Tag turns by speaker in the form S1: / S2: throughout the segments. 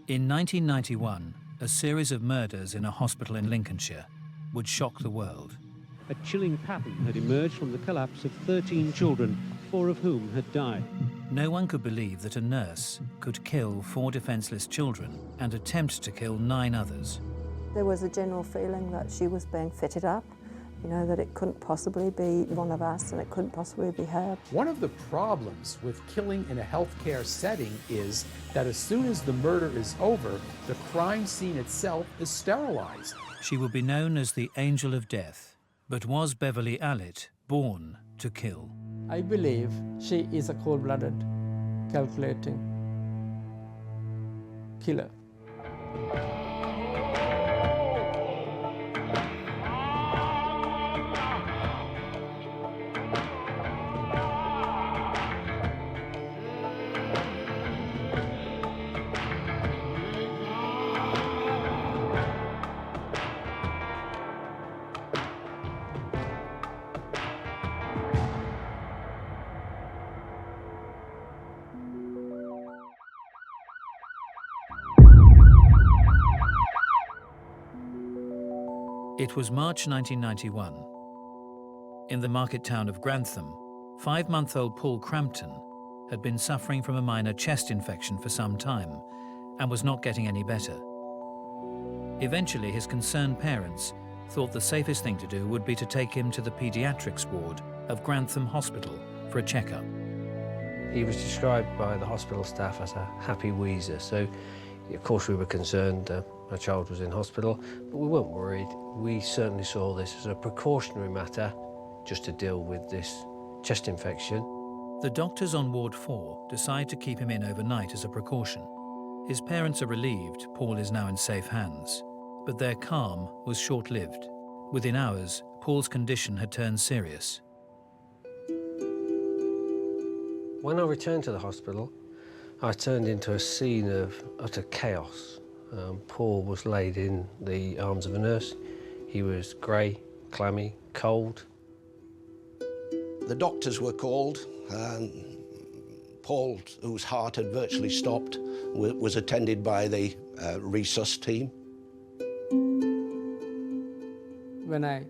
S1: In 1991, a series of murders in a hospital in Lincolnshire would shock the world.
S2: A chilling pattern had emerged from the collapse of 13 children, 4 of whom had died.
S1: No one could believe that a nurse could kill 4 defenceless children and attempt to kill 9 others.
S3: There was a general feeling that she was being fitted up, you know, that it couldn't possibly be one of us and it couldn't possibly be her.
S4: One of the problems with killing in a healthcare setting is that as soon as the murder is over, the crime scene itself is sterilized.
S1: She would be known as the Angel of Death, but was Beverley Allitt born to kill?
S5: I believe she is a cold-blooded, calculating killer.
S1: It was March 1991. In the market town of Grantham, 5-month-old Paul Crampton had been suffering from a minor chest infection for some time and was not getting any better. Eventually, his concerned parents thought the safest thing to do would be to take him to the paediatrics ward of Grantham Hospital for a checkup.
S6: He was described by the hospital staff as a happy wheezer, so of course we were concerned. Our child was in hospital, but we weren't worried. We certainly saw this as a precautionary matter just to deal with this chest infection.
S1: The doctors on Ward 4 decide to keep him in overnight as a precaution. His parents are relieved Paul is now in safe hands, but their calm was short-lived. Within hours, Paul's condition had turned serious.
S6: When I returned to the hospital, I turned into a scene of utter chaos. Paul was laid in the arms of a nurse. He was grey, clammy, cold.
S7: The doctors were called. Paul, whose heart had virtually stopped, was attended by the resus team.
S5: When I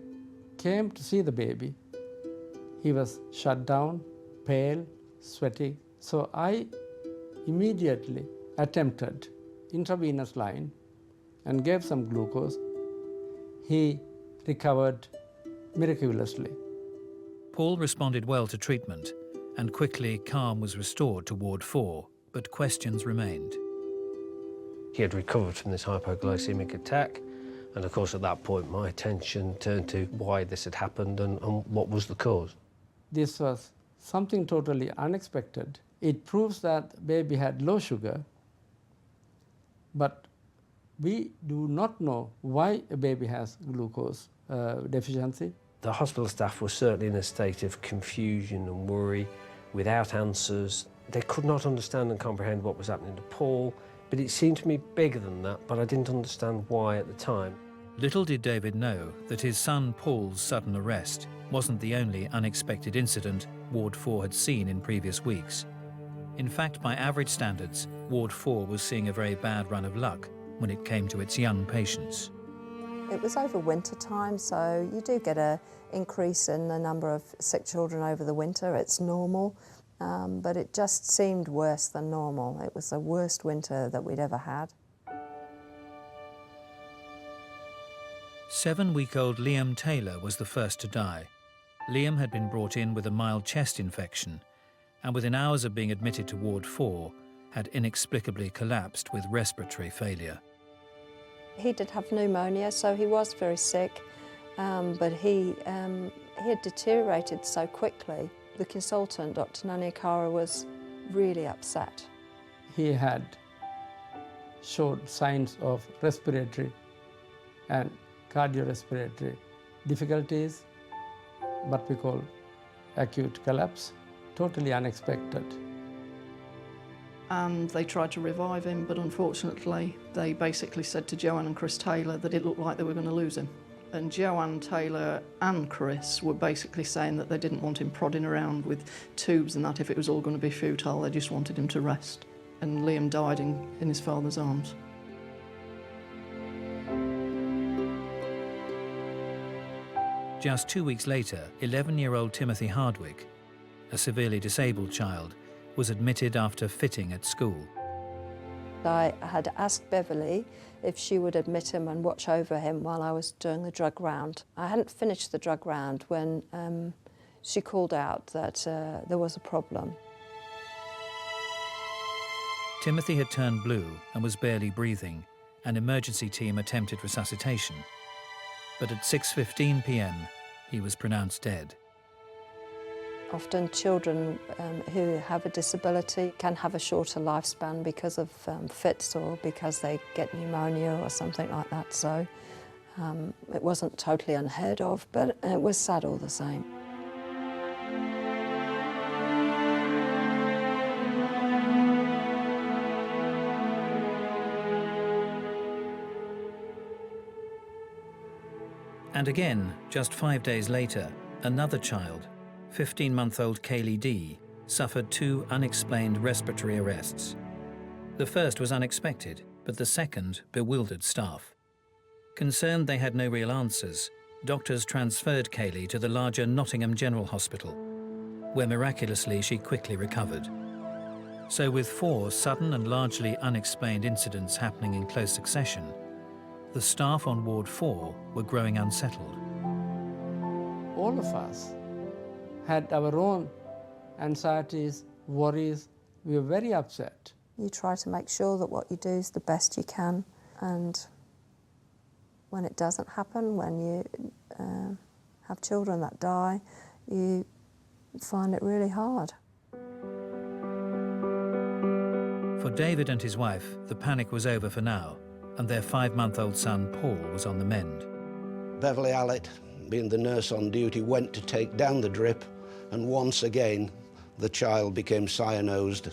S5: came to see the baby, he was shut down, pale, sweaty. So I immediately attempted intravenous line and gave some glucose. He recovered miraculously.
S1: Paul responded well to treatment, and quickly calm was restored to Ward 4, but questions remained.
S6: He had recovered from this hypoglycemic attack, and of course at that point my attention turned to why this had happened and what was the cause.
S5: This was something totally unexpected. It proves that the baby had low sugar, but we do not know why a baby has glucose deficiency.
S6: The hospital staff were certainly in a state of confusion and worry, without answers. They could not understand and comprehend what was happening to Paul, but it seemed to me bigger than that, but I didn't understand why at the time.
S1: Little did David know that his son Paul's sudden arrest wasn't the only unexpected incident Ward 4 had seen in previous weeks. In fact, by average standards, Ward 4 was seeing a very bad run of luck when it came to its young patients.
S3: It was over winter time, so you do get an increase in the number of sick children over the winter. It's normal, but it just seemed worse than normal. It was the worst winter that we'd ever had.
S1: 7-week-old Liam Taylor was the first to die. Liam had been brought in with a mild chest infection, and within hours of being admitted to Ward 4, had inexplicably collapsed with respiratory failure.
S3: He did have pneumonia, so he was very sick, but he had deteriorated so quickly. The consultant, Dr. Naniakara, was really upset.
S5: He had showed signs of respiratory and cardiorespiratory difficulties, what we call acute collapse, totally unexpected.
S8: And they tried to revive him, but unfortunately they basically said to Joanne and Chris Taylor that it looked like they were going to lose him. And Joanne Taylor and Chris were basically saying that they didn't want him prodding around with tubes and that if it was all going to be futile, they just wanted him to rest. and Liam died in his father's arms.
S1: Just 2 weeks later, 11-year-old Timothy Hardwick, a severely disabled child, was admitted after fitting at school.
S3: I had asked Beverley if she would admit him and watch over him while I was doing the drug round. I hadn't finished the drug round when she called out that there was a problem.
S1: Timothy had turned blue and was barely breathing. An emergency team attempted resuscitation. But at 6:15 p.m, he was pronounced dead.
S3: Often children who have a disability can have a shorter lifespan because of fits or because they get pneumonia or something like that. So it wasn't totally unheard of, but it was sad all the same.
S1: And again, just 5 days later, another child, 15-month-old Kaylee D, suffered 2 unexplained respiratory arrests. The first was unexpected, but the second bewildered staff. Concerned they had no real answers, doctors transferred Kaylee to the larger Nottingham General Hospital, where miraculously she quickly recovered. So with 4 sudden and largely unexplained incidents happening in close succession, the staff on Ward 4 were growing unsettled.
S5: All of us had our own anxieties, worries. We were very upset.
S3: You try to make sure that what you do is the best you can, and when it doesn't happen, when you have children that die, you find it really hard.
S1: For David and his wife, the panic was over for now, and their 5-month-old son, Paul, was on the mend.
S7: Beverley Allitt, being the nurse on duty, went to take down the drip, and once again the child became cyanosed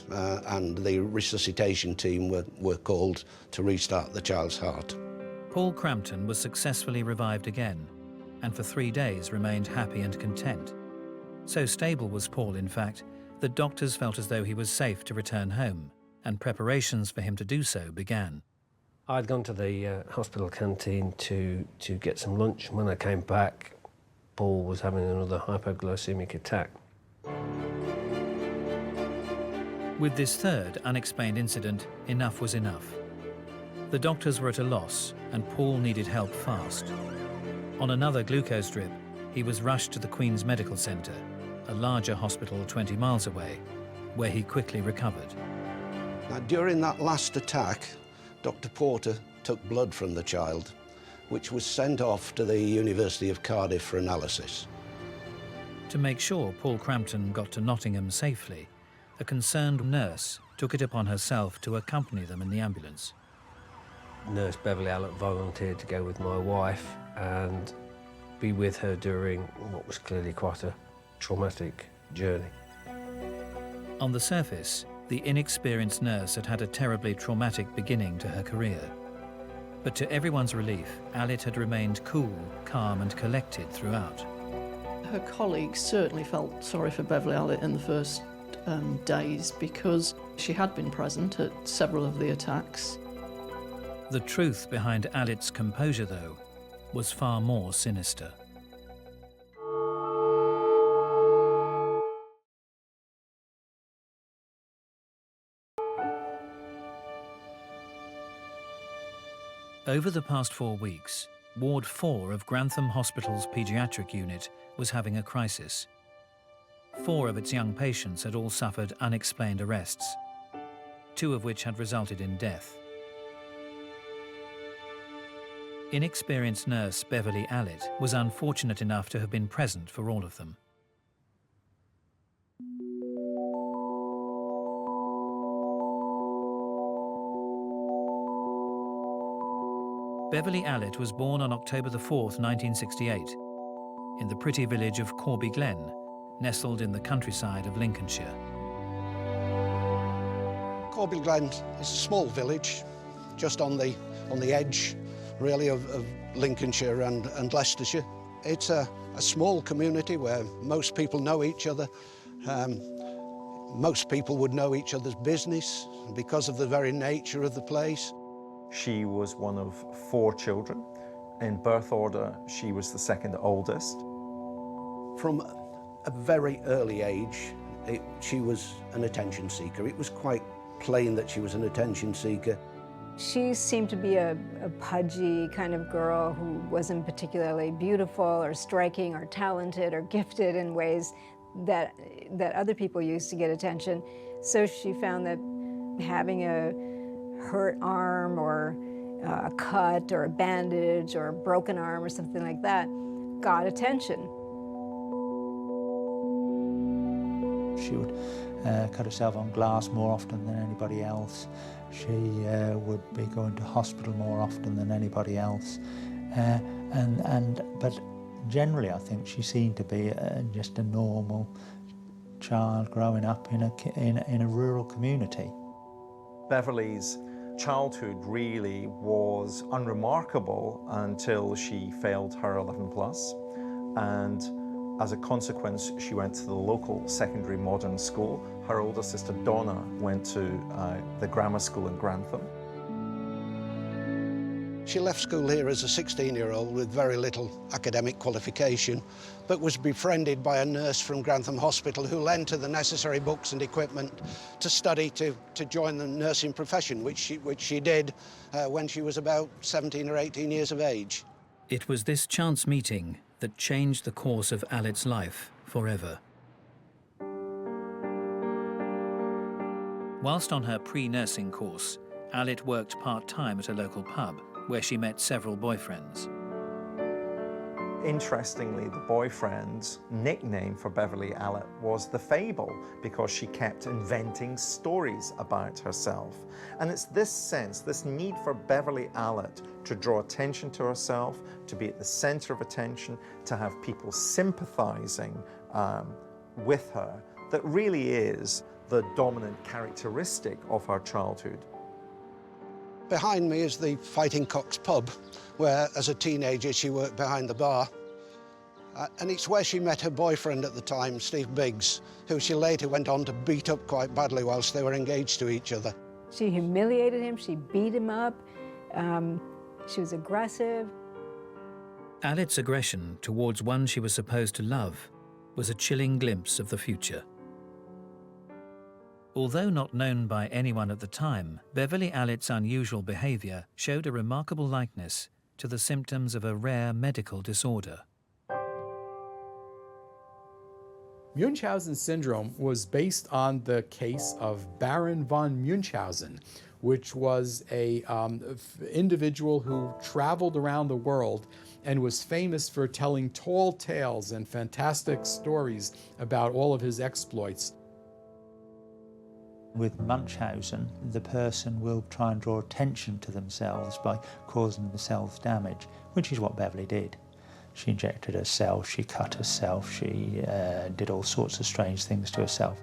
S7: and the resuscitation team were called to restart the child's heart.
S1: Paul Crampton was successfully revived again, and for 3 days remained happy and content. So stable was Paul, in fact, that doctors felt as though he was safe to return home, and preparations for him to do so began.
S6: I'd gone to the hospital canteen to get some lunch, and when I came back, Paul was having another hypoglycemic attack.
S1: With this third unexplained incident, enough was enough. The doctors were at a loss, and Paul needed help fast. On another glucose drip, he was rushed to the Queen's Medical Centre, a larger hospital 20 miles away, where he quickly recovered.
S7: Now, during that last attack, Dr. Porter took blood from the child, which was sent off to the University of Cardiff for analysis.
S1: To make sure Paul Crampton got to Nottingham safely, a concerned nurse took it upon herself to accompany them in the ambulance.
S6: Nurse Beverley Allitt volunteered to go with my wife and be with her during what was clearly quite a traumatic journey.
S1: On the surface, the inexperienced nurse had had a terribly traumatic beginning to her career. But to everyone's relief, Allitt had remained cool, calm and collected throughout.
S8: Her colleagues certainly felt sorry for Beverley Allitt in the first days because she had been present at several of the attacks.
S1: The truth behind Allitt's composure, though, was far more sinister. Over the past 4 weeks, Ward 4 of Grantham Hospital's paediatric unit was having a crisis. 4 of its young patients had all suffered unexplained arrests, 2 of which had resulted in death. Inexperienced nurse Beverley Allitt was unfortunate enough to have been present for all of them. Beverley Allitt was born on October 4th, 1968, in the pretty village of Corby Glen, nestled in the countryside of Lincolnshire.
S7: Corby Glen is a small village, just on the edge, really, of Lincolnshire and Leicestershire. It's a small community where most people know each other. Most people would know each other's business because of the very nature of the place.
S9: She was one of 4 children. In birth order, she was the second oldest.
S7: From a very early age, she was an attention seeker. It was quite plain that she was an attention seeker.
S10: She seemed to be a pudgy kind of girl who wasn't particularly beautiful or striking or talented or gifted in ways that other people used to get attention. So she found that having a hurt arm or a cut or a bandage or a broken arm or something like that got attention.
S11: She would cut herself on glass more often than anybody else. She would be going to hospital more often than anybody else. But generally, I think she seemed to be just a normal child growing up in a rural community.
S9: Beverley's childhood really was unremarkable until she failed her 11 plus, and as a consequence she went to the local secondary modern school. Her older sister Donna went to the grammar school in Grantham.
S7: She left school here as a 16-year-old with very little academic qualification, but was befriended by a nurse from Grantham Hospital who lent her the necessary books and equipment to study to join the nursing profession, which she did when she was about 17 or 18 years of age.
S1: It was this chance meeting that changed the course of Allitt's life forever. Whilst on her pre-nursing course, Allitt worked part-time at a local pub, where she met several boyfriends.
S9: Interestingly, the boyfriend's nickname for Beverley Allitt was the Fable, because she kept inventing stories about herself. And it's this sense, this need for Beverley Allitt to draw attention to herself, to be at the center of attention, to have people sympathizing with her, that really is the dominant characteristic of her childhood.
S7: Behind me is the Fighting Cocks pub, where as a teenager she worked behind the bar. And it's where she met her boyfriend at the time, Steve Biggs, who she later went on to beat up quite badly whilst they were engaged to each other.
S10: She humiliated him, she beat him up, she was aggressive.
S1: Allitt's aggression towards one she was supposed to love was a chilling glimpse of the future. Although not known by anyone at the time, Beverley Allitt's unusual behaviour showed a remarkable likeness to the symptoms of a rare medical disorder.
S4: Munchausen syndrome was based on the case of Baron von Munchausen, which was a individual who traveled around the world and was famous for telling tall tales and fantastic stories about all of his exploits.
S11: With Munchausen, the person will try and draw attention to themselves by causing themselves damage, which is what Beverley did. She injected herself, she cut herself, she did all sorts of strange things to herself.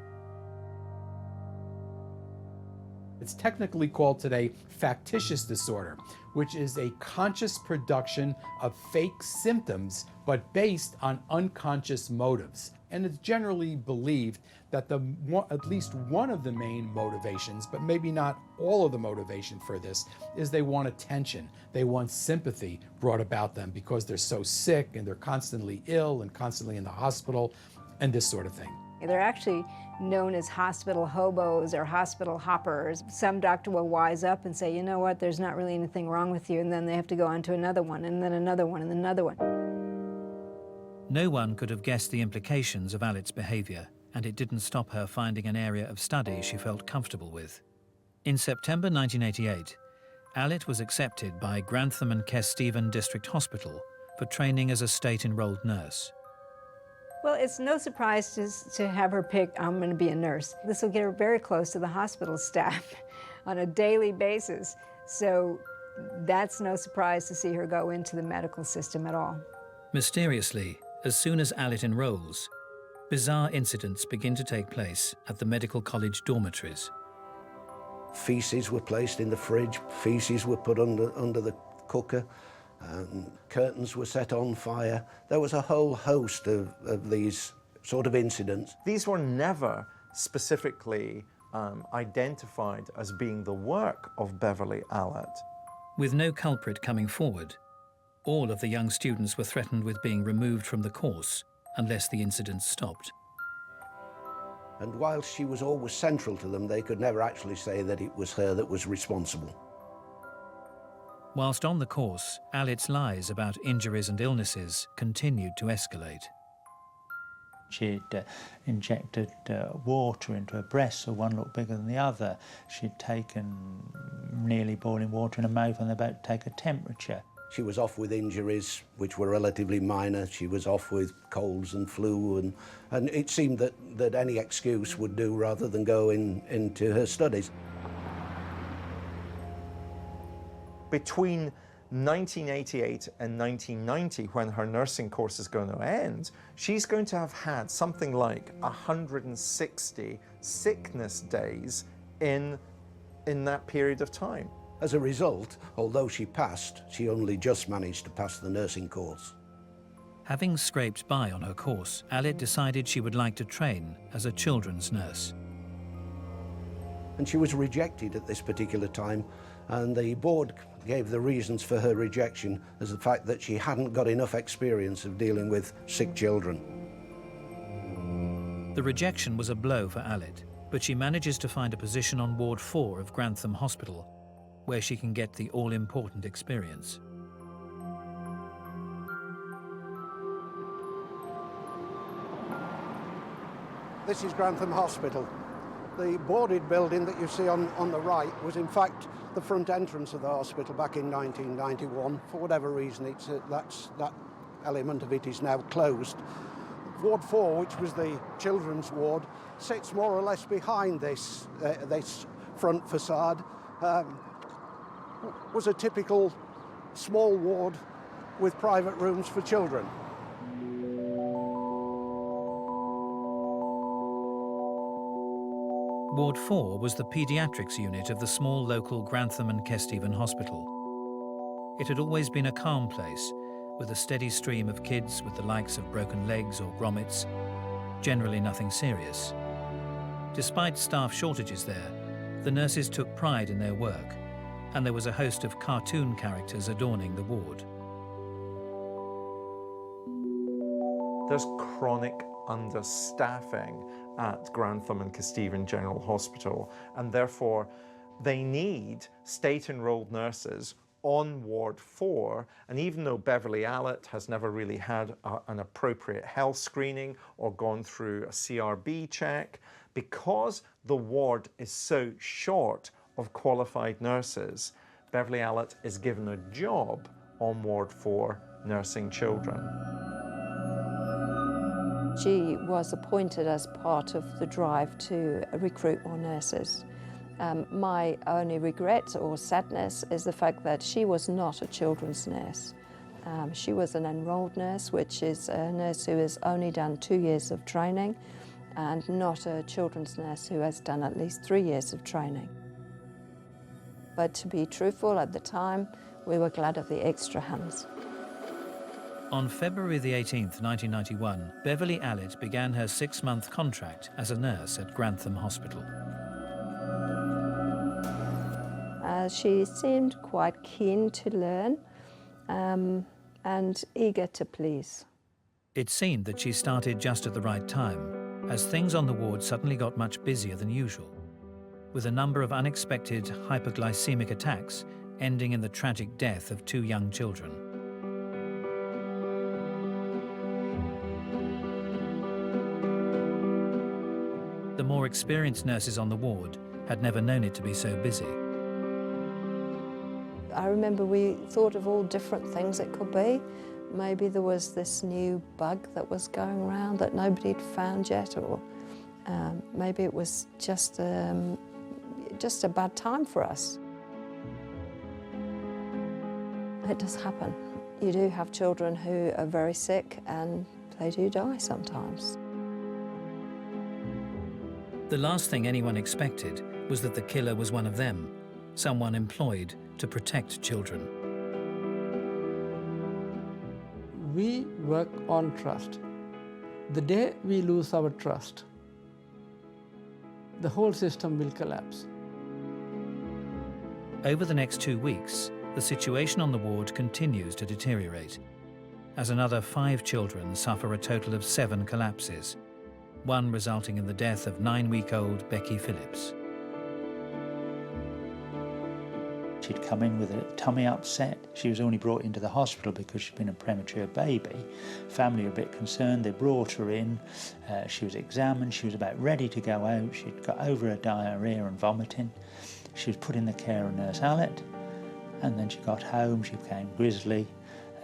S4: It's technically called today factitious disorder, which is a conscious production of fake symptoms, but based on unconscious motives. And it's generally believed that at least one of the main motivations, but maybe not all of the motivation for this, is they want attention. They want sympathy brought about them because they're so sick and they're constantly ill and constantly in the hospital and this sort of thing.
S10: They're actually known as hospital hobos or hospital hoppers. Some doctor will wise up and say, you know what, there's not really anything wrong with you, and then they have to go on to another one, and then another one, and another one.
S1: No one could have guessed the implications of Allitt's behaviour, and it didn't stop her finding an area of study she felt comfortable with. In September 1988, Allitt was accepted by Grantham and Kesteven District Hospital for training as a state-enrolled nurse.
S10: Well, it's no surprise to have her pick, I'm going to be a nurse. This will get her very close to the hospital staff on a daily basis. So that's no surprise to see her go into the medical system at all.
S1: Mysteriously, as soon as Allitt enrolls, bizarre incidents begin to take place at the medical college dormitories.
S7: Feces were placed in the fridge, feces were put under the cooker, curtains were set on fire. There was a whole host of these sort of incidents.
S9: These were never specifically identified as being the work of Beverley Allitt.
S1: With no culprit coming forward, all of the young students were threatened with being removed from the course unless the incidents stopped.
S7: And while she was always central to them, they could never actually say that it was her that was responsible.
S1: Whilst on the course, Allitt's lies about injuries and illnesses continued to escalate.
S11: She'd injected water into her breasts, so one looked bigger than the other. She'd taken nearly boiling water in her mouth and about to take a temperature.
S7: She was off with injuries which were relatively minor. She was off with colds and flu, and it seemed that any excuse would do rather than go into her studies.
S9: Between 1988 and 1990, when her nursing course is going to end, she's going to have had something like 160 sickness days in that period of time.
S7: As a result, although she passed, she only just managed to pass the nursing course.
S1: Having scraped by on her course, Allitt decided she would like to train as a children's nurse.
S7: And she was rejected at this particular time, and the board gave the reasons for her rejection as the fact that she hadn't got enough experience of dealing with sick children.
S1: The rejection was a blow for Allitt, but she manages to find a position on Ward 4 of Grantham Hospital, where she can get the all-important experience.
S7: This is Grantham Hospital. The boarded building that you see on the right was in fact the front entrance of the hospital back in 1991. For whatever reason, that element of it is now closed. Ward 4, which was the children's ward, sits more or less behind this front facade. Was a typical small ward with private rooms for children.
S1: Ward 4 was the paediatrics unit of the small local Grantham and Kesteven Hospital. It had always been a calm place, with a steady stream of kids with the likes of broken legs or grommets, generally nothing serious. Despite staff shortages there, the nurses took pride in their work, and there was a host of cartoon characters adorning the ward.
S9: There's chronic understaffing at Grantham and Kesteven General Hospital, and therefore they need state-enrolled nurses on Ward 4, and even though Beverley Allitt has never really had an appropriate health screening or gone through a CRB check, because the ward is so short of qualified nurses, Beverley Allitt is given a job on Ward 4 nursing children.
S3: She was appointed as part of the drive to recruit more nurses. My only regret or sadness is the fact that she was not a children's nurse. She was an enrolled nurse, which is a nurse who has only done 2 years of training, and not a children's nurse who has done at least 3 years of training. But to be truthful, at the time, we were glad of the extra hands.
S1: On February the 18th, 1991, Beverley Allitt began her 6-month contract as a nurse at Grantham Hospital.
S3: She seemed quite keen to learn and eager to please.
S1: It seemed that she started just at the right time, as things on the ward suddenly got much busier than usual, with a number of unexpected hypoglycemic attacks ending in the tragic death of 2 young children. The more experienced nurses on the ward had never known it to be so busy.
S3: I remember we thought of all different things it could be. Maybe there was this new bug that was going around that nobody had found yet, or maybe it was just a bad time for us. It does happen. You do have children who are very sick and they do die sometimes.
S1: The last thing anyone expected was that the killer was one of them, someone employed to protect children.
S5: We work on trust. The day we lose our trust, the whole system will collapse.
S1: Over the next 2 weeks, the situation on the ward continues to deteriorate, as another 5 children suffer a total of 7 collapses, one resulting in the death of 9-week-old Becky Phillips.
S11: She'd come in with a tummy upset. She was only brought into the hospital because she'd been a premature baby. Family were a bit concerned. They brought her in. She was examined. She was about ready to go out. She'd got over her diarrhoea and vomiting. She was put in the care of Nurse Allitt, and then she got home. She became grizzly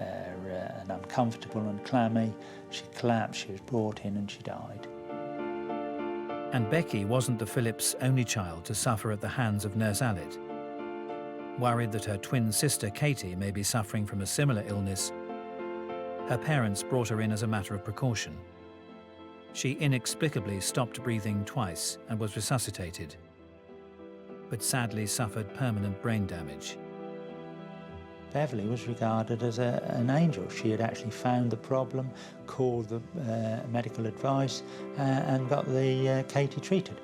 S11: and uncomfortable and clammy. She collapsed. She was brought in and she died.
S1: And Becky wasn't the Phillips' only child to suffer at the hands of Nurse Allitt. Worried that her twin sister Katie may be suffering from a similar illness, her parents brought her in as a matter of precaution. She inexplicably stopped breathing twice and was resuscitated, but sadly suffered permanent brain damage.
S11: Beverley was regarded as an angel. She had actually found the problem, called the medical advice and got the Katie treated.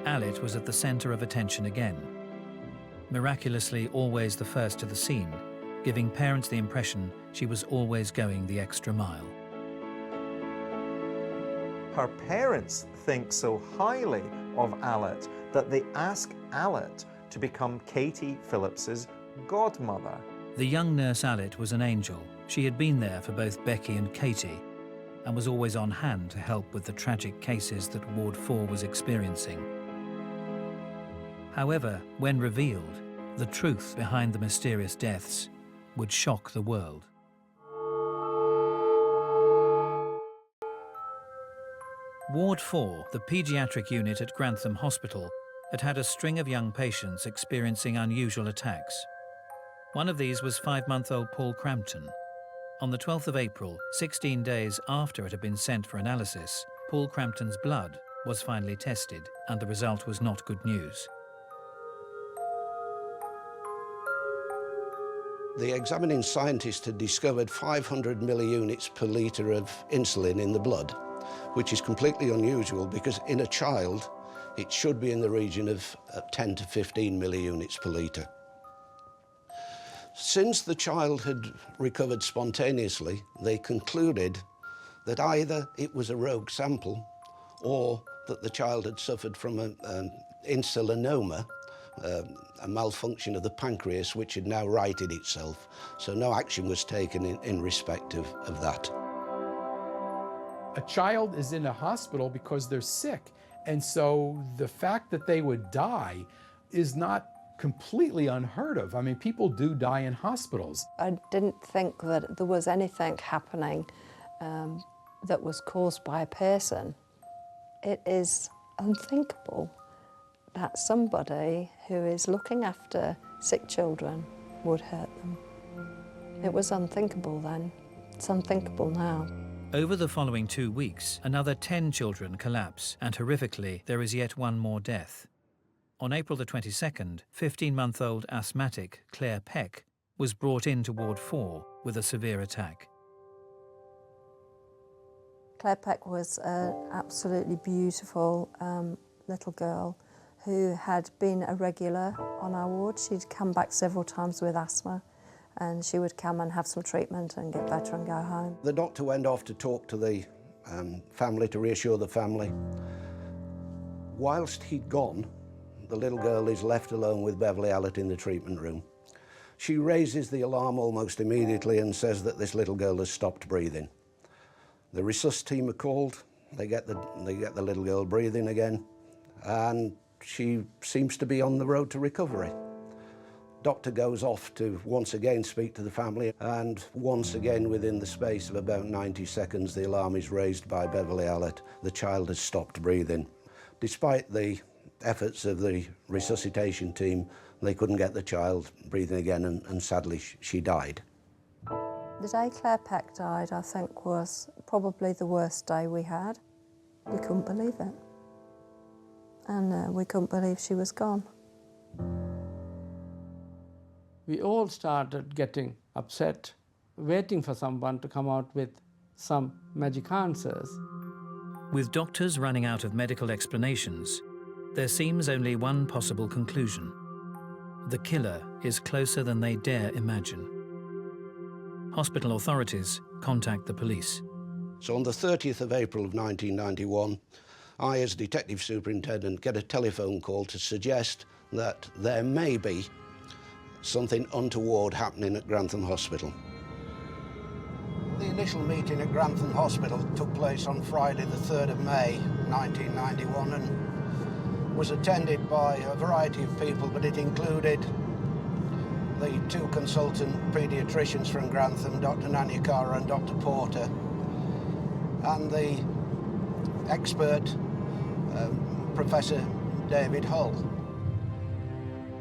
S1: Allitt was at the centre of attention again, miraculously always the first to the scene, giving parents the impression she was always going the extra mile.
S9: Her parents think so highly of Allitt that they ask Allitt to become Katie Phillips's godmother.
S1: The young Nurse Allitt was an angel. She had been there for both Becky and Katie and was always on hand to help with the tragic cases that Ward 4 was experiencing. However, when revealed, the truth behind the mysterious deaths would shock the world. Ward 4, the paediatric unit at Grantham Hospital, had had a string of young patients experiencing unusual attacks. One of these was 5-month-old Paul Crampton. On the 12th of April, 16 days after it had been sent for analysis, Paul Crampton's blood was finally tested, and the result was not good news.
S7: The examining scientist had discovered 500 milliunits per litre of insulin in the blood, which is completely unusual because in a child it should be in the region of 10 to 15 milliunits per litre. Since the child had recovered spontaneously, they concluded that either it was a rogue sample or that the child had suffered from an insulinoma, a malfunction of the pancreas which had now righted itself. So no action was taken in respect of that.
S4: A child is in a hospital because they're sick, and so the fact that they would die is not completely unheard of. I mean, people do die in hospitals.
S3: I didn't think that there was anything happening that was caused by a person. It is unthinkable that somebody who is looking after sick children would hurt them. It was unthinkable then. It's unthinkable now.
S1: Over the following 2 weeks, another 10 children collapse, and horrifically, there is yet one more death. On April the 22nd, 15-month-old asthmatic Claire Peck was brought into Ward 4 with a severe attack.
S3: Claire Peck was an absolutely beautiful little girl who had been a regular on our ward. She'd come back several times with asthma, and she would come and have some treatment and get better and go home.
S7: The doctor went off to talk to the family, to reassure the family. Whilst he'd gone, the little girl is left alone with Beverley Allitt in the treatment room. She raises the alarm almost immediately and says that this little girl has stopped breathing. The resus team are called. They get the little girl breathing again, and she seems to be on the road to recovery. Doctor goes off to once again speak to the family, and once again within the space of about 90 seconds the alarm is raised by Beverley Allitt. The child has stopped breathing. Despite the efforts of the resuscitation team, they couldn't get the child breathing again, and sadly she died.
S3: The day Claire Peck died, I think, was probably the worst day we had. We couldn't believe it. And we couldn't believe she was gone.
S5: We all started getting upset, waiting for someone to come out with some magic answers.
S1: With doctors running out of medical explanations, there seems only one possible conclusion. The killer is closer than they dare imagine. Hospital authorities contact the police.
S7: So on the 30th of April of 1991, I, as Detective Superintendent, get a telephone call to suggest that there may be something untoward happening at Grantham Hospital. The initial meeting at Grantham Hospital took place on Friday the 3rd of May 1991 and was attended by a variety of people, but it included the two consultant paediatricians from Grantham, Dr. Nanyakara and Dr. Porter, and the expert Professor David Hull.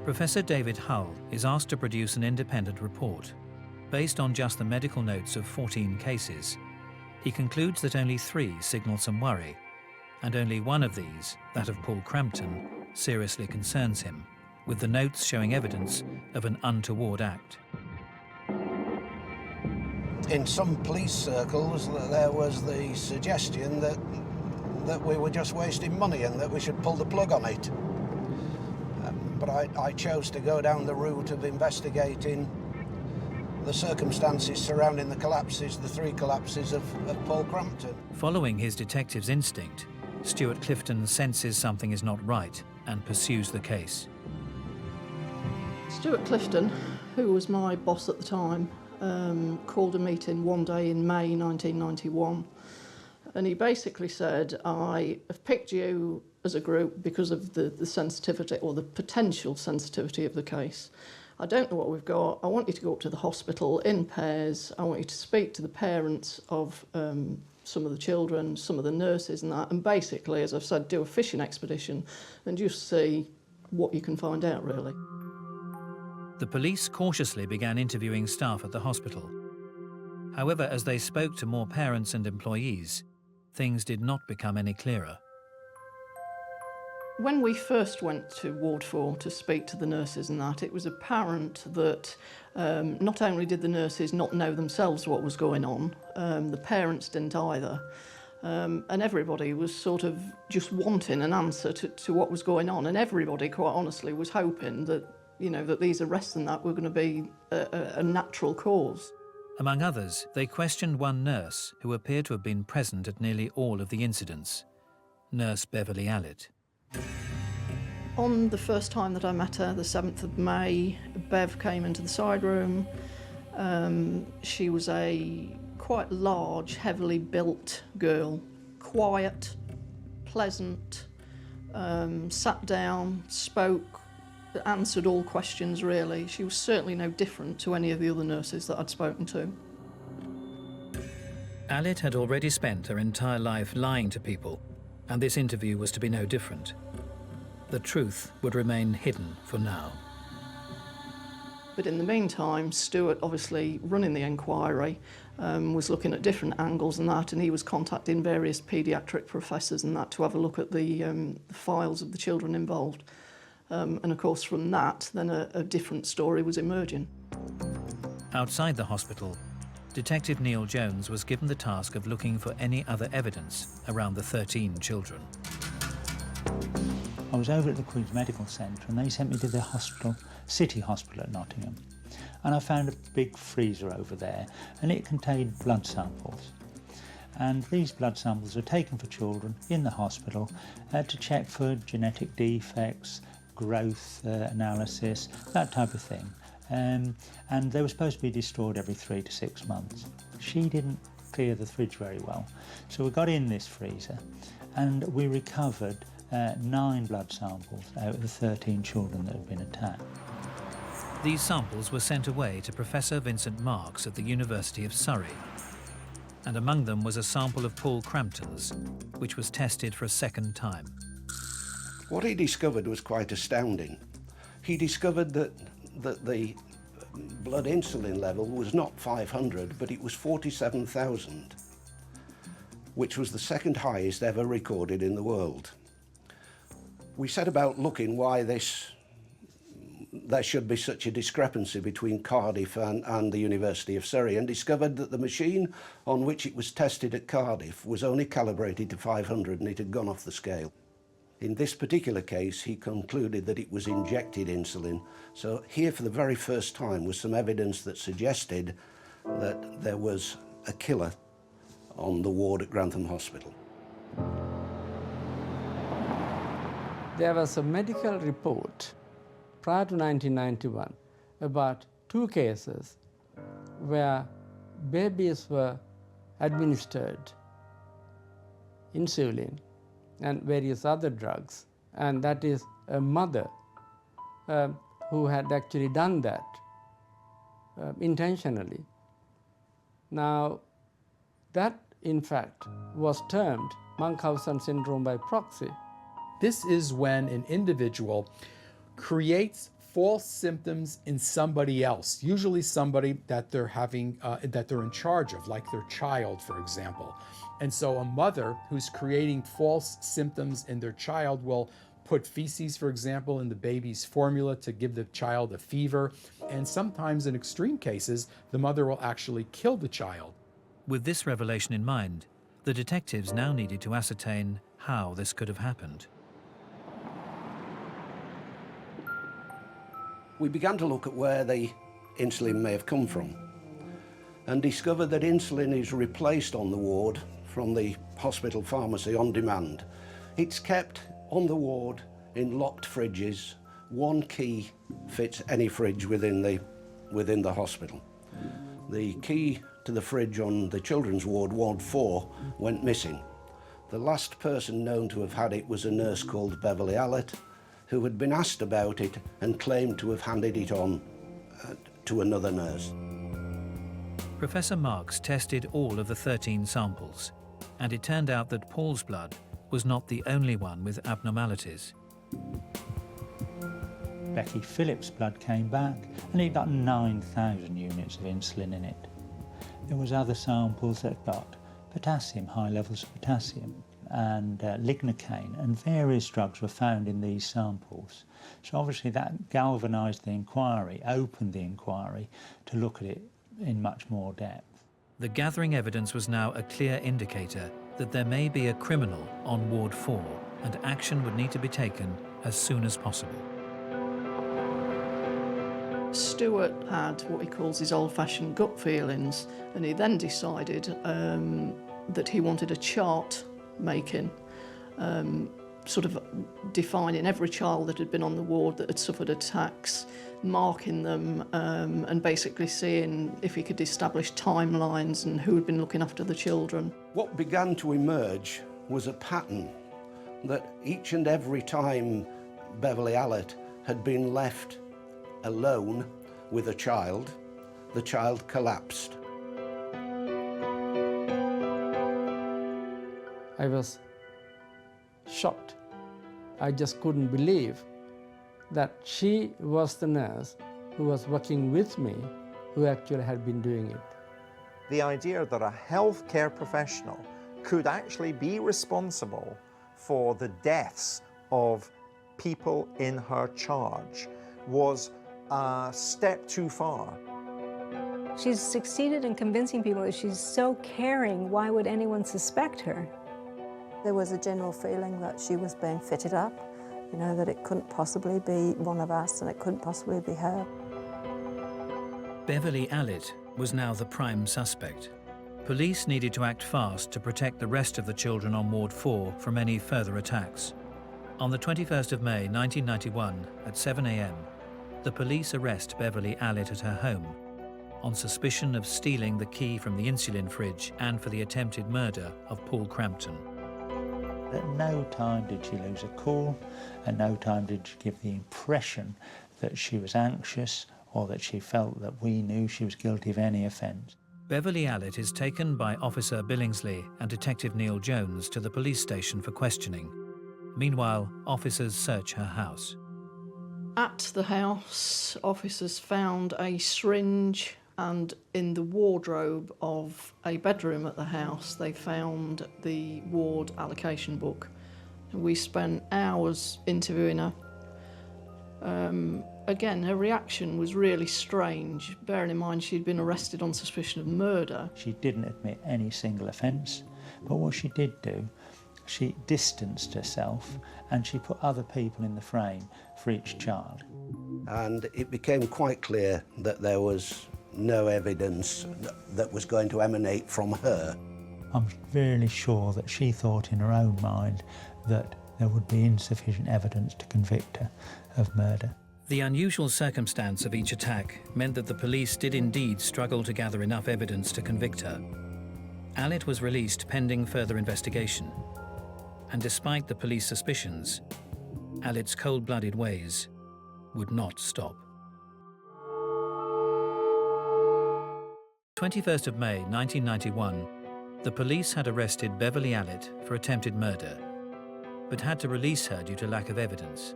S1: Professor David Hull is asked to produce an independent report. Based on just the medical notes of 14 cases, he concludes that only 3 signal some worry, and only one of these, that of Paul Crampton, seriously concerns him, with the notes showing evidence of an untoward act.
S7: In some police circles, there was the suggestion that we were just wasting money and that we should pull the plug on it. But I chose to go down the route of investigating the circumstances surrounding the collapses, the 3 collapses of Paul Crampton.
S1: Following his detective's instinct, Stuart Clifton senses something is not right and pursues the case.
S8: Stuart Clifton, who was my boss at the time, called a meeting one day in May 1991, and he basically said, I have picked you as a group because of the sensitivity or the potential sensitivity of the case. I don't know what we've got. I want you to go up to the hospital in pairs. I want you to speak to the parents of some of the children, some of the nurses and that, and basically, as I've said, do a fishing expedition and just see what you can find out, really.
S1: The police cautiously began interviewing staff at the hospital. However, as they spoke to more parents and employees, things did not become any clearer.
S8: When we first went to Ward 4 to speak to the nurses and that, it was apparent that not only did the nurses not know themselves what was going on, the parents didn't either. And everybody was sort of just wanting an answer to what was going on, and everybody, quite honestly, was hoping that, you know, that these arrests and that were going to be a natural cause.
S1: Among others, they questioned one nurse who appeared to have been present at nearly all of the incidents, Nurse Beverley Allitt.
S8: On the first time that I met her, the 7th of May, Bev came into the side room. She was a quite large, heavily built girl, quiet, pleasant, sat down, spoke, answered all questions really. She was certainly no different to any of the other nurses that I'd spoken to.
S1: Allitt had already spent her entire life lying to people, and this interview was to be no different. The truth would remain hidden for now.
S8: But in the meantime, Stuart, obviously running the inquiry, was looking at different angles and that, and he was contacting various paediatric professors and that to have a look at the files of the children involved. And of course from that, then a different story was emerging.
S1: Outside the hospital, Detective Neil Jones was given the task of looking for any other evidence around the 13 children.
S11: I was over at the Queen's Medical Centre and they sent me to the hospital, City Hospital at Nottingham. And I found a big freezer over there and it contained blood samples. And these blood samples were taken for children in the hospital to check for genetic defects, growth analysis, that type of thing. And they were supposed to be destroyed every 3 to 6 months. She didn't clear the fridge very well. So we got in this freezer and we recovered 9 blood samples out of the 13 children that had been attacked.
S1: These samples were sent away to Professor Vincent Marks at the University of Surrey. And among them was a sample of Paul Crampton's, which was tested for a second time.
S7: What he discovered was quite astounding. He discovered that the blood insulin level was not 500, but it was 47,000, which was the second highest ever recorded in the world. We set about looking why this there should be such a discrepancy between Cardiff and the University of Surrey, and discovered that the machine on which it was tested at Cardiff was only calibrated to 500 and it had gone off the scale. In this particular case, he concluded that it was injected insulin. So here for the very first time was some evidence that suggested that there was a killer on the ward at Grantham Hospital.
S5: There was a medical report prior to 1991 about 2 cases where babies were administered insulin and various other drugs, and that is a mother who had actually done that intentionally. Now, that in fact was termed Munchausen syndrome by proxy.
S4: This is when an individual creates false symptoms in somebody else, usually somebody that they're having, that they're in charge of, like their child, for example. And so a mother who's creating false symptoms in their child will put feces, for example, in the baby's formula to give the child a fever. And sometimes in extreme cases, the mother will actually kill the child.
S1: With this revelation in mind, the detectives now needed to ascertain how this could have happened.
S7: We began to look at where the insulin may have come from and discovered that insulin is replaced on the ward from the hospital pharmacy on demand. It's kept on the ward in locked fridges. One key fits any fridge within the hospital. The key to the fridge on the children's ward, Ward 4, went missing. The last person known to have had it was a nurse called Beverley Allitt, who had been asked about it and claimed to have handed it on to another nurse.
S1: Professor Marks tested all of the 13 samples, and it turned out that Paul's blood was not the only one with abnormalities.
S11: Becky Phillips' blood came back and it got 9,000 units of insulin in it. There was other samples that got potassium, high levels of potassium, and lignocaine, and various drugs were found in these samples. So obviously that galvanised the inquiry, opened the inquiry to look at it in much more depth.
S1: The gathering evidence was now a clear indicator that there may be a criminal on Ward 4, and action would need to be taken as soon as possible.
S8: Stuart had what he calls his old-fashioned gut feelings, and he then decided that he wanted a chart making, sort of defining every child that had been on the ward that had suffered attacks, marking them, and basically seeing if he could establish timelines and who had been looking after the children.
S7: What began to emerge was a pattern that each and every time Beverley Allitt had been left alone with a child, the child collapsed.
S5: I was shocked. I just couldn't believe that she was the nurse who was working with me who actually had been doing it.
S9: The idea that a healthcare professional could actually be responsible for the deaths of people in her charge was a step too far.
S10: She's succeeded in convincing people that she's so caring, why would anyone suspect her?
S3: There was a general feeling that she was being fitted up, you know, that it couldn't possibly be one of us and it couldn't possibly be her.
S1: Beverley Allitt was now the prime suspect. Police needed to act fast to protect the rest of the children on Ward 4 from any further attacks. On the 21st of May 1991 at 7 a.m, the police arrest Beverley Allitt at her home on suspicion of stealing the key from the insulin fridge and for the attempted murder of Paul Crampton.
S11: At no time did she lose a cool, at no time did she give the impression that she was anxious or that she felt that we knew she was guilty of any offence.
S1: Beverley Allitt is taken by Officer Billingsley and Detective Neil Jones to the police station for questioning. Meanwhile, officers search her house.
S8: At the house, officers found a syringe, and in the wardrobe of a bedroom at the house, they found the ward allocation book. We spent hours interviewing her. Again, her reaction was really strange, bearing in mind she'd been arrested on suspicion of murder.
S11: She didn't admit any single offence, but what she did do, she distanced herself and she put other people in the frame for each child.
S7: And it became quite clear that there was no evidence that was going to emanate from her.
S11: I'm fairly sure that she thought in her own mind that there would be insufficient evidence to convict her of murder.
S1: The unusual circumstance of each attack meant that the police did indeed struggle to gather enough evidence to convict her. Allitt was released pending further investigation. And despite the police suspicions, Allitt's cold-blooded ways would not stop. 21st of May 1991, the police had arrested Beverley Allitt for attempted murder, but had to release her due to lack of evidence.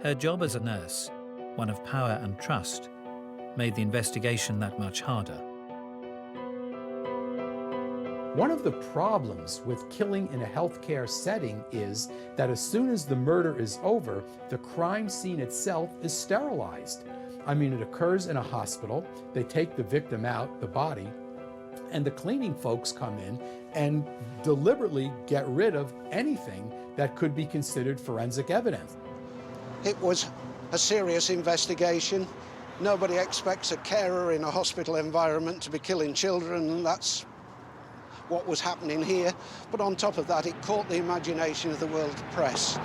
S1: Her job as a nurse, one of power and trust, made the investigation that much harder.
S4: One of the problems with killing in a healthcare setting is that as soon as the murder is over, the crime scene itself is sterilized. I mean, it occurs in a hospital, they take the victim out, the body, and the cleaning folks come in and deliberately get rid of anything that could be considered forensic evidence.
S7: It was a serious investigation. Nobody expects a carer in a hospital environment to be killing children, and that's what was happening here. But on top of that, it caught the imagination of the world press.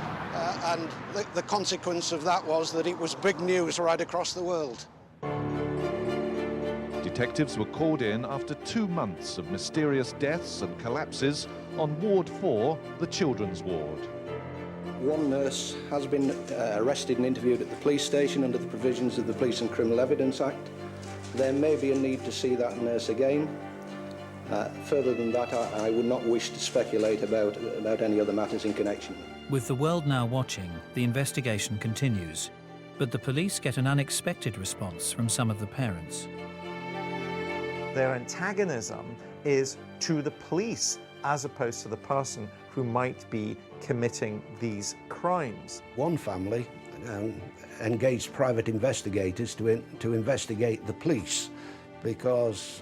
S7: And the consequence of that was that it was big news right across the world.
S12: Detectives were called in after 2 months of mysterious deaths and collapses on Ward 4, the children's ward.
S13: One nurse has been arrested and interviewed at the police station under the provisions of the Police and Criminal Evidence Act. There may be a need to see that nurse again. Further than that, I would not wish to speculate about any other matters in connection.
S1: With the world now watching, the investigation continues, but the police get an unexpected response from some of the parents.
S9: Their antagonism is to the police as opposed to the person who might be committing these crimes.
S7: One family engaged private investigators to investigate the police because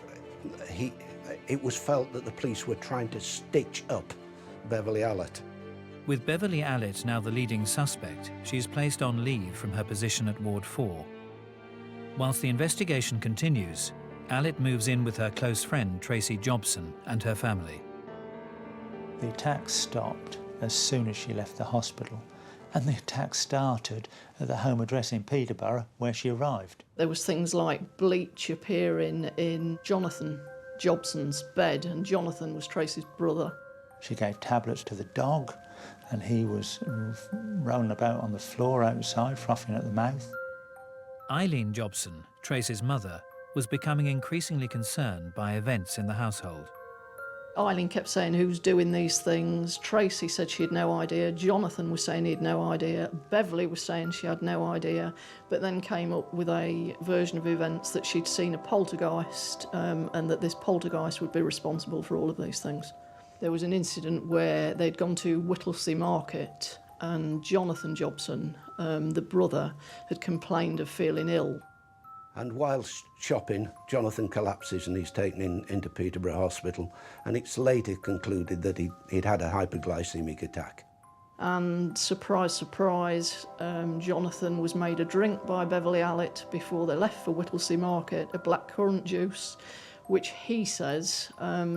S7: it was felt that the police were trying to stitch up Beverley Allitt.
S1: With Beverley Allitt now the leading suspect, she is placed on leave from her position at Ward 4. Whilst the investigation continues, Allitt moves in with her close friend Tracy Jobson and her family.
S11: The attack stopped as soon as she left the hospital, and the attack started at the home address in Peterborough where she arrived.
S8: There was things like bleach appearing in Jonathan Jobson's bed, and Jonathan was Tracy's brother.
S11: She gave tablets to the dog, and he was rolling about on the floor outside, frothing at the mouth.
S1: Eileen Jobson, Tracy's mother, was becoming increasingly concerned by events in the household.
S8: Eileen kept saying, who's doing these things? Tracy said she had no idea. Jonathan was saying he had no idea. Beverley was saying she had no idea, but then came up with a version of events that she'd seen a poltergeist and that this poltergeist would be responsible for all of these things. There was an incident where they'd gone to Whittlesea Market and Jonathan Jobson, the brother, had complained of feeling ill.
S7: And whilst shopping, Jonathan collapses and he's taken into Peterborough Hospital, and it's later concluded that he'd had a hyperglycemic attack.
S8: And surprise, surprise, Jonathan was made a drink by Beverley Allitt before they left for Whittlesea Market, a blackcurrant juice, which he says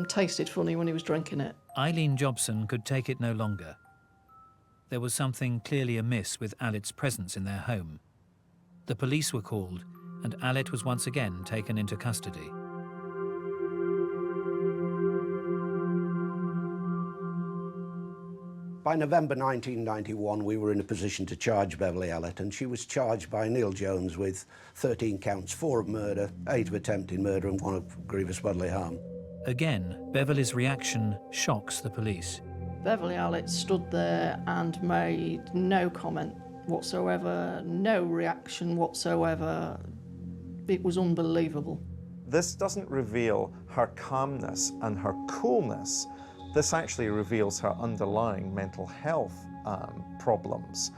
S8: tasted funny when he was drinking it.
S1: Eileen Jobson could take it no longer. There was something clearly amiss with Allitt's presence in their home. The police were called, and Allitt was once again taken into custody.
S7: By November 1991, we were in a position to charge Beverley Allitt, and she was charged by Neil Jones with 13 counts, 4 of murder, 8 of attempted murder, and 1 of grievous bodily harm.
S1: Again, Beverley's reaction shocks the police.
S8: Beverley Allitt stood there and made no comment whatsoever, no reaction whatsoever. It was unbelievable.
S9: This doesn't reveal her calmness and her coolness. This actually reveals her underlying mental health problems.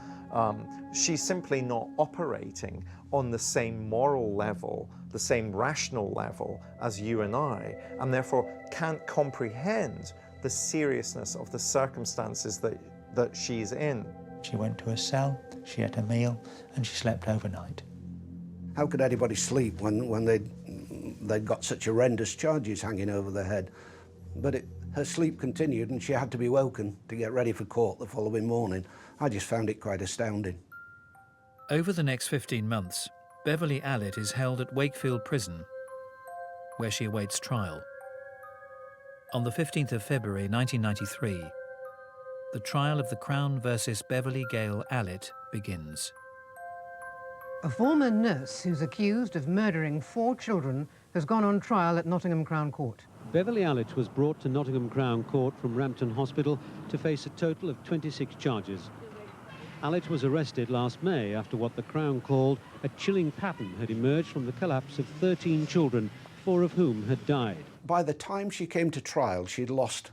S9: She's simply not operating on the same moral level, the same rational level as you and I, and therefore can't comprehend the seriousness of the circumstances that she's in.
S11: She went to a cell, she ate a meal, and she slept overnight.
S7: How could anybody sleep when they'd got such horrendous charges hanging over their head? But her sleep continued and she had to be woken to get ready for court the following morning. I just found it quite astounding.
S1: Over the next 15 months, Beverley Allitt is held at Wakefield Prison, where she awaits trial. On the 15th of February 1993, the trial of the Crown versus Beverley Gale Allitt begins.
S14: A former nurse who's accused of murdering 4 children has gone on trial at Nottingham Crown Court.
S2: Beverley Allitt was brought to Nottingham Crown Court from Rampton Hospital to face a total of 26 charges. Allitt was arrested last May after what the Crown called a chilling pattern had emerged from the collapse of 13 children, 4 of whom had died.
S7: By the time she came to trial, she'd lost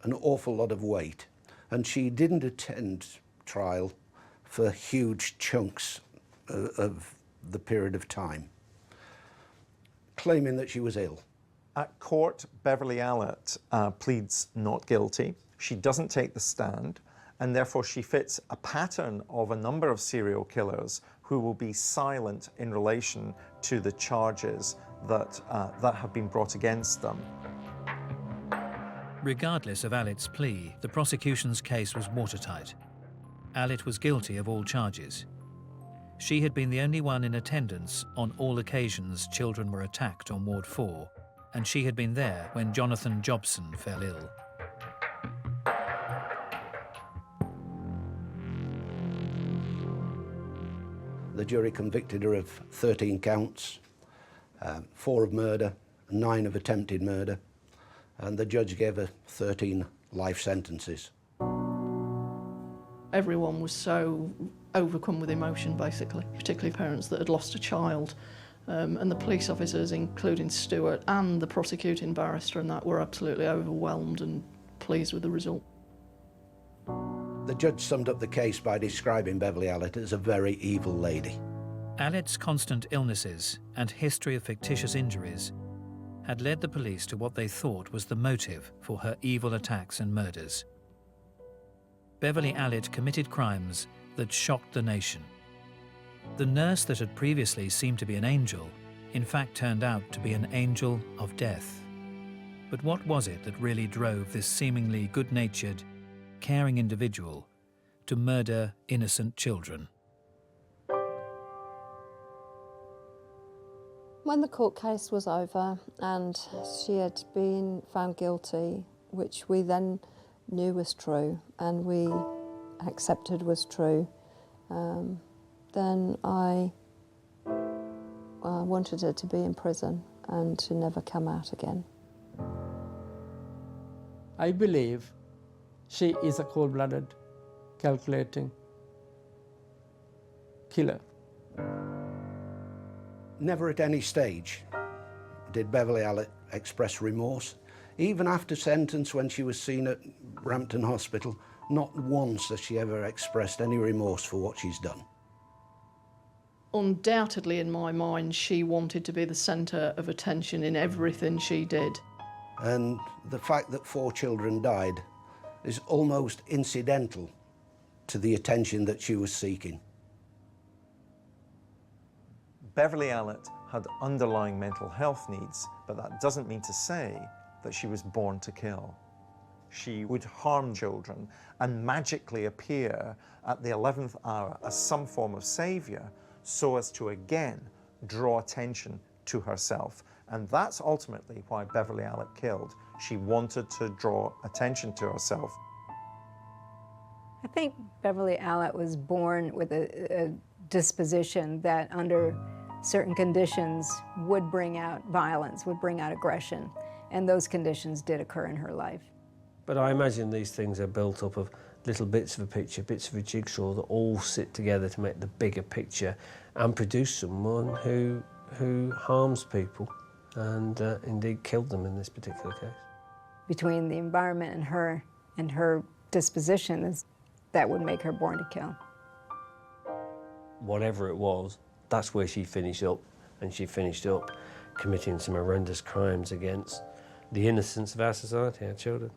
S7: an awful lot of weight, and she didn't attend trial for huge chunks of the period of time, claiming that she was ill.
S9: At court, Beverley Allitt pleads not guilty. She doesn't take the stand, and therefore she fits a pattern of a number of serial killers who will be silent in relation to the charges that have been brought against them.
S1: Regardless of Allitt's plea, the prosecution's case was watertight. Allitt was guilty of all charges. She had been the only one in attendance on all occasions children were attacked on Ward 4, and she had been there when Jonathan Jobson fell ill.
S7: The jury convicted her of 13 counts, 4 of murder, 9 of attempted murder, and the judge gave her 13 life sentences.
S8: Everyone was so overcome with emotion, basically, particularly parents that had lost a child. And the police officers, including Stewart and the prosecuting barrister, and that were absolutely overwhelmed and pleased with the result.
S7: The judge summed up the case by describing Beverley Allitt as a very evil lady.
S1: Allitt's constant illnesses and history of fictitious injuries had led the police to what they thought was the motive for her evil attacks and murders. Beverley Allitt committed crimes that shocked the nation. The nurse that had previously seemed to be an angel, in fact turned out to be an angel of death. But what was it that really drove this seemingly good-natured, caring individual to murder innocent children?
S3: When the court case was over and she had been found guilty, which we then knew was true and we accepted was true, then I wanted her to be in prison and to never come out again.
S5: I believe she is a cold-blooded, calculating killer.
S7: Never at any stage did Beverley Allitt express remorse. Even after sentence, when she was seen at Rampton Hospital, not once has she ever expressed any remorse for what she's done.
S8: Undoubtedly, in my mind, she wanted to be the centre of attention in everything she did.
S7: And the fact that 4 children died is almost incidental to the attention that she was seeking.
S9: Beverley Allitt had underlying mental health needs, but that doesn't mean to say that she was born to kill. She would harm children and magically appear at the 11th hour as some form of saviour so as to again draw attention to herself. And that's ultimately why Beverley Allitt killed. She wanted to draw attention to herself.
S10: I think Beverley Allitt was born with a disposition that under certain conditions would bring out violence, would bring out aggression, and those conditions did occur in her life.
S6: But I imagine these things are built up of little bits of a picture, bits of a jigsaw that all sit together to make the bigger picture and produce someone who harms people and indeed killed them in this particular case.
S10: Between the environment and her disposition, that would make her born to kill.
S6: whatever it was, that's where she finished up, and she finished up committing some horrendous crimes against the innocence of our society, our children.